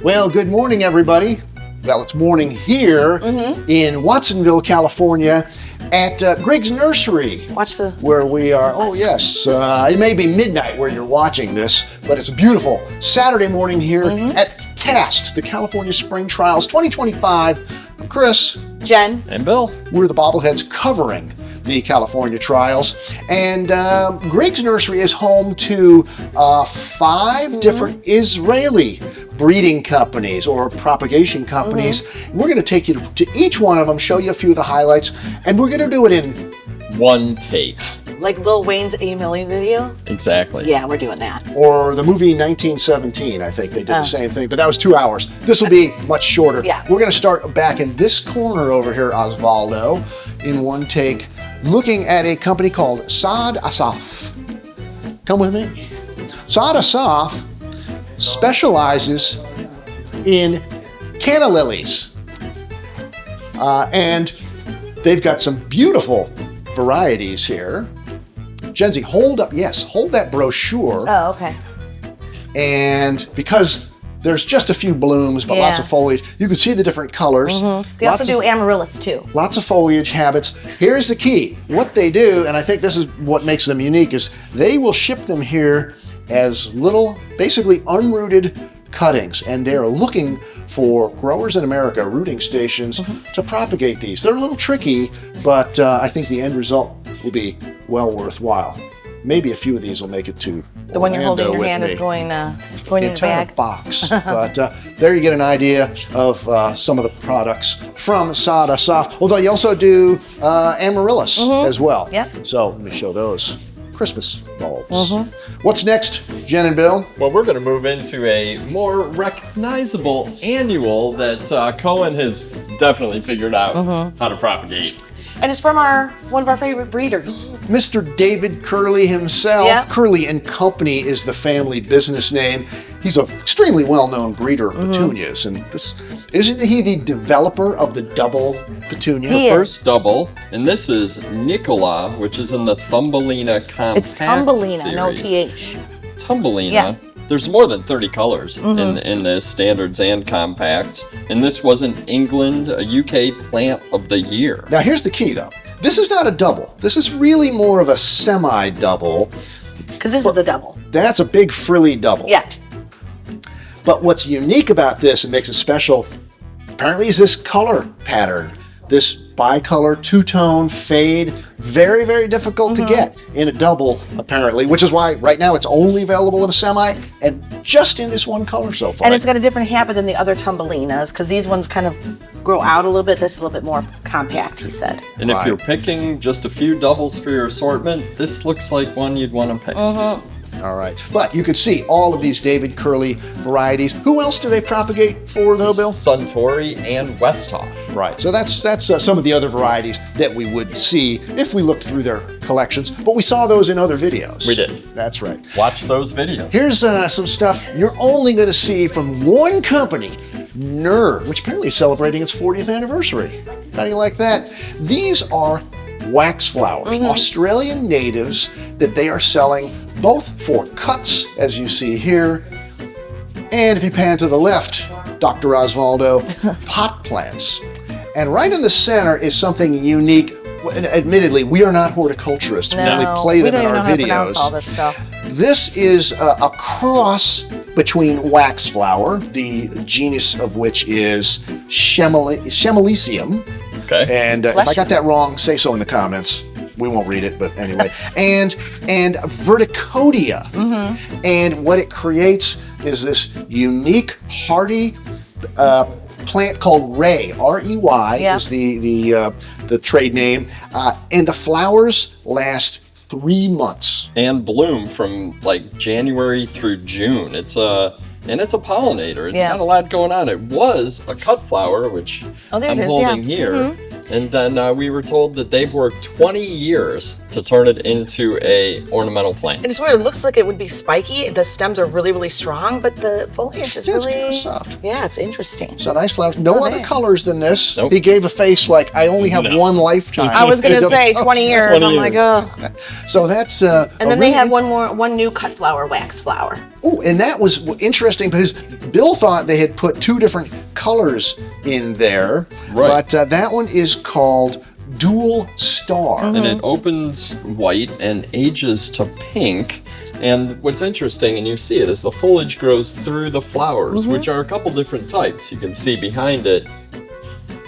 Well, good morning, everybody. Well, it's morning here in Watsonville, California, at Greg's Nursery. Where we are. Oh, yes. It may be midnight where you're watching this, but it's a beautiful Saturday morning here at CAST, the California Spring Trials 2025. I'm Chris. Jen. And Bill. We're the bobbleheads covering the California Trials. And Greg's Nursery is home to 5 different Israeli breeding companies or propagation companies. We're going to take you to each one of them, show you a few of the highlights, and we're going to do it in one take. Like Lil Wayne's A Million video? Exactly. Yeah, we're doing that. Or the movie 1917, I think they did the same thing, but that was 2 hours. This will be much shorter. Yeah. We're going to start back in this corner over here, Osvaldo, in one take, looking at a company called Saad-Assaf. Come with me. Saad-Assaf specializes in canna lilies. And they've got some beautiful varieties here. Jenzy, hold that brochure. Oh, okay. And because there's just a few blooms, but lots of foliage, you can see the different colors. They also do amaryllis too. Lots of foliage habits. Here's the key. What they do, and I think this is what makes them unique, is they will ship them here as little, basically unrooted cuttings, and they're looking for growers in America, rooting stations, to propagate these. They're a little tricky, but I think the end result will be well worthwhile. Maybe a few of these will make it to The one you're holding in your hand me. is going in the entire bag. box. But there you get an idea of some of the products from Saad-Assaf. Although you also do amaryllis as well. Yep. So let me show those Christmas bulbs. What's next, Jen and Bill? Well, we're going to move into a more recognizable annual that Cohen has definitely figured out how to propagate. And it's from one of our favorite breeders. Mr. David Curley himself. Yeah. Curley and Company is the family business name. He's an extremely well-known breeder of petunias, and isn't he the developer of the double petunia? He is. First double, and this is Nicola, which is in the Thumbelina compact It's Thumbelina, series. no TH. Thumbelina. Yeah. There's more than 30 colors in the standards and compacts, and this was in England, a UK plant of the year. Now here's the key though. This is not a double. This is really more of a semi-double. Because this is a double. That's a big frilly double. Yeah. But what's unique about this and makes it special, apparently, is this color pattern. This bicolor, two-tone fade, very, very difficult to get in a double, apparently, which is why right now it's only available in a semi and just in this one color so far. And it's got a different habit than the other Thumbelinas because these ones kind of grow out a little bit. This is a little bit more compact, he said. And if you're picking just a few doubles for your assortment, this looks like one you'd want to pick. All right. But you can see all of these David Curley varieties. Who else do they propagate for, though, Bill? Suntory and Westhoff. Right. So that's some of the other varieties that we would see if we looked through their collections. But we saw those in other videos. We did. That's right. Watch those videos. Here's some stuff you're only going to see from one company, Nir, which apparently is celebrating its 40th anniversary. How do you like that? These are wax flowers, Australian natives that they are selling both for cuts, as you see here, and if you pan to the left, Dr. Osvaldo, pot plants. And right in the center is something unique. Admittedly, we are not horticulturists. We only play them in our videos. We don't know how to pronounce all this stuff. This is a cross between waxflower, the genus of which is Chemelicium. Okay. And if I got that wrong, say so in the comments. We won't read it, but anyway. and Verticodia. And what it creates is this unique, hardy plant called Rey. R-E-Y is the trade name. And the flowers last 3 months. And bloom from like January through June. It's a pollinator. It's got a lot going on. It was a cut flower, which I'm holding here. And then we were told that they've worked 20 years to turn it into a ornamental plant. And it's weird. It looks like it would be spiky. The stems are really, really strong, but the foliage is It's really kind of soft. Yeah, it's interesting. So nice flowers. No other there. colors than this. Nope. He gave a face like, I only have one lifetime. I was gonna say 20 years. 20 I'm like, years. oh. So that's And then they have one new cut flower, wax flower. Oh, and that was interesting because Bill thought they had put two different colors in there. Right. But that one is called Dual Star. Mm-hmm. And it opens white and ages to pink. And what's interesting, and you see it, is the foliage grows through the flowers, which are a couple different types. You can see behind it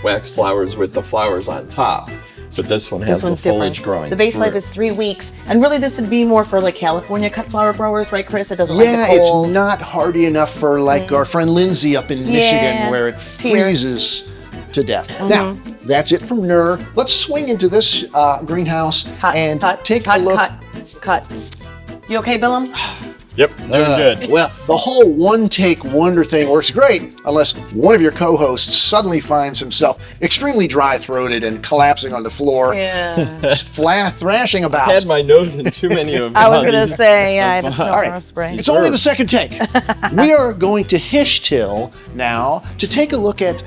wax flowers with the flowers on top. But this one has This one's the foliage different. growing. The base life through. is 3 weeks, and really this would be more for like California cut flower growers, right, Chris? It doesn't Yeah, like the cold. it's not hardy enough for like our friend Lindsay up in Michigan where it Tear. freezes to death. Now, that's it from Nir. Let's swing into this greenhouse and take a look. Cut. You okay, Billum? Yep, very good. Well, the whole one-take wonder thing works great unless one of your co-hosts suddenly finds himself extremely dry-throated and collapsing on the floor, Yeah. thrashing about. I had my nose in too many of I was gonna these. say, yeah, I had a snow All right, spray. it's only the second take. We are going to Hishtil now to take a look at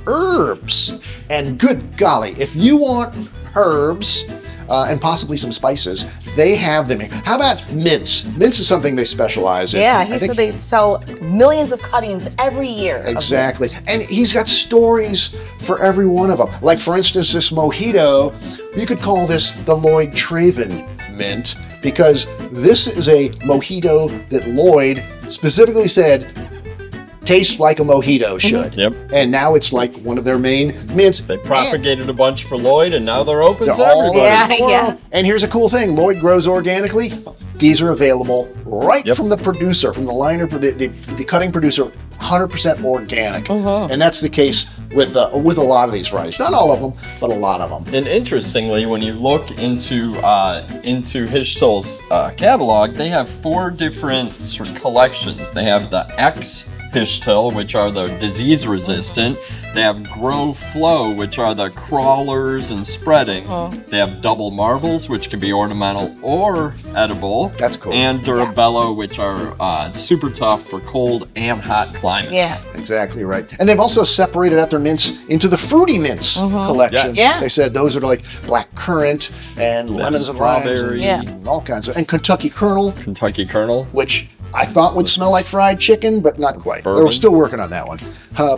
herbs. And good golly, if you want herbs and possibly some spices, they have them. How about mints? Mints is something they specialize in. Yeah, I he think- said they sell millions of cuttings every year. of Exactly. mint. And he's got stories for every one of them. Like, for instance, this mojito, you could call this the Lloyd Traven mint because this is a mojito that Lloyd specifically said tastes like a mojito should. Yep. And now it's like one of their main mints. They propagated a bunch for Lloyd, and now they're open They're to all everybody. over the Yeah, world. yeah. And here's a cool thing: Lloyd grows organically. These are available right Yep. from the producer, from the liner, the cutting producer, 100% organic. And that's the case with a lot of these varieties. Not all of them, but a lot of them. And interestingly, when you look into Hishtil's catalog, they have 4 different sort of collections. They have the X Hishtil, which are the disease resistant. They have Grow Flow, which are the crawlers and spreading. They have Double Marvels, which can be ornamental or edible. That's cool. And Durabello, which are super tough for cold and hot climates. Yeah. Exactly right. And they've also separated out their mints into the fruity mints collection. Yes. Yeah. They said those are like black currant and lemons and limes strawberry. and all kinds of, and Kentucky Kernel, Kentucky Kernel. which I thought would smell like fried chicken, but not quite. They're Bourbon. still working on that one.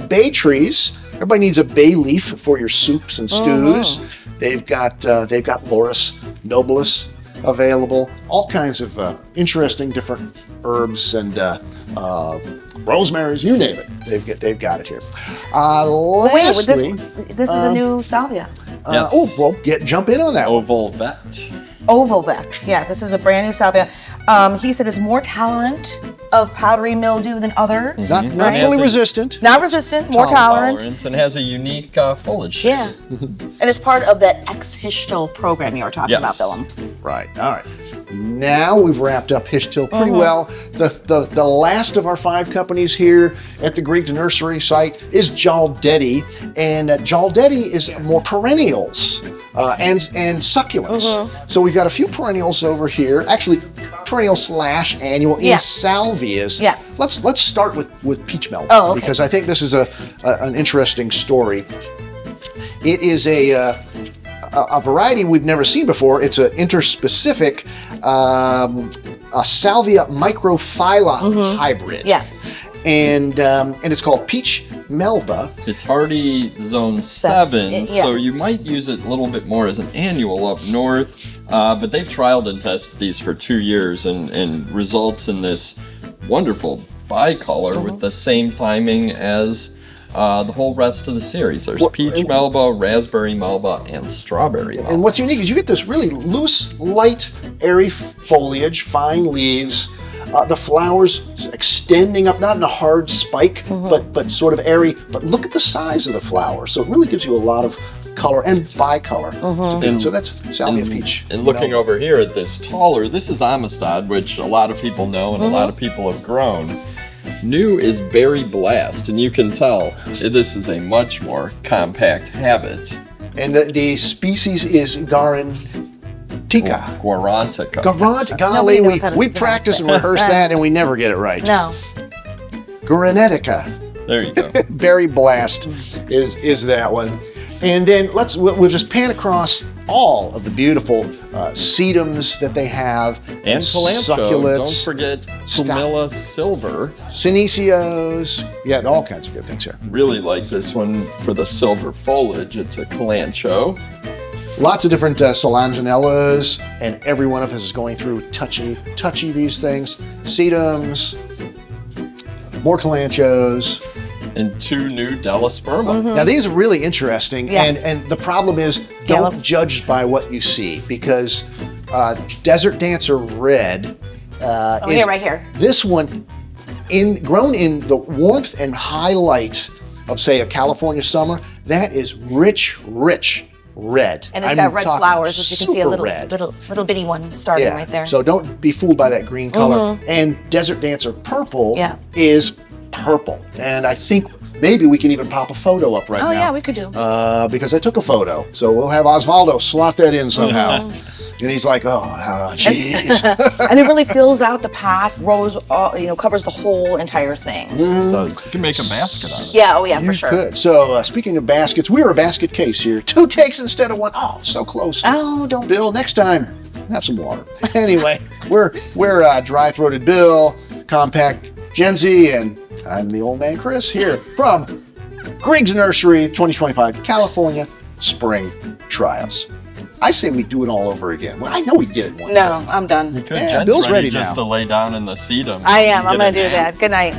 Bay trees. Everybody needs a bay leaf for your soups and stews. They've got Laurus nobilis available. All kinds of interesting different herbs and rosemaries, you name it. They've got it here. Wait, Lastly, this is a new salvia. Yes. oh well, jump in on that one. Oval Vet. Oval Vet. Yeah, this is a brand new salvia. He said it's more tolerant of powdery mildew than others. Not right? fully Has a- resistant. Not resistant, more tolerant. And has a unique foliage. Yeah. And it's part of that X Hishtil program you were talking about, Yes. Billum. Right. All right. Now we've wrapped up Hishtil pretty well. The last of our 5 companies here at the Greek Nursery site is Jaldety, and Jaldety is more perennials and succulents. So we've got a few perennials over here. Actually, perennial / annual in Yeah. salvias. Yeah. Let's start with peach melba Oh, okay. because I think this is an interesting story. It is a variety we've never seen before. It's an interspecific a salvia microphylla hybrid. Yeah. And it's called peach melba. It's hardy zone 7, yeah. so you might use it a little bit more as an annual up north. But they've trialed and tested these for 2 years and results in this wonderful bicolor with the same timing as the whole rest of the series. There's peach melba, raspberry melba, and strawberry melba. And what's unique is you get this really loose, light, airy foliage, fine leaves. The flowers extending up, not in a hard spike, but sort of airy. But look at the size of the flower. So it really gives you a lot of color and bicolor. So that's salvia peach. And looking over here at this taller, this is Amistad, which a lot of people know and a lot of people have grown. New is Berry Blast, and you can tell this is a much more compact habit. And the species is Garantica. Guarantica. Golly, knows how to we pronounce practice it. and rehearse that, and we never get it right. No. Garanetica. There you go. Berry Blast is that one. And then we'll just pan across all of the beautiful sedums that they have. And Calancho. Succulents. Don't forget Pumila Silver. Senecio. Yeah, all kinds of good things here. Really like this one for the silver foliage. It's a Calancho. Lots of different solanginellas, and every one of us is going through touchy these things. Sedums, more Calanchos. And 2 new Delosperma. Now these are really interesting, Yeah. and the problem is don't judge by what you see, because Desert Dancer Red is right here. This one, grown in the warmth and highlight of, say, a California summer, that is rich red. And it's I'm got red talking flowers, as you can see, a super little red. little bitty one starting Yeah. right there. So don't be fooled by that green color. And Desert Dancer Purple Yeah. is purple. And I think maybe we can even pop a photo up right now. Oh, yeah, we could do. Because I took a photo. So we'll have Osvaldo slot that in somehow. And he's like, oh, jeez. And it really fills out the path, grows, covers the whole entire thing. So you can make a basket out of it. Yeah, oh yeah, for You sure. could. So speaking of baskets, we're a basket case here. 2 takes instead of 1. Oh, so close. Oh, don't. Bill, next time, have some water. Anyway, we're dry-throated Bill, compact Gen Z, and I'm the old man Chris here from Griggs Nursery 2025 California Spring Trials. I say we do it all over again. Well, I know we did it one No, I'm done. You could. Yeah, Jen's Bill's ready just now. to lay down in the sedum. I am. I'm Get going a to do nap. that. Good night.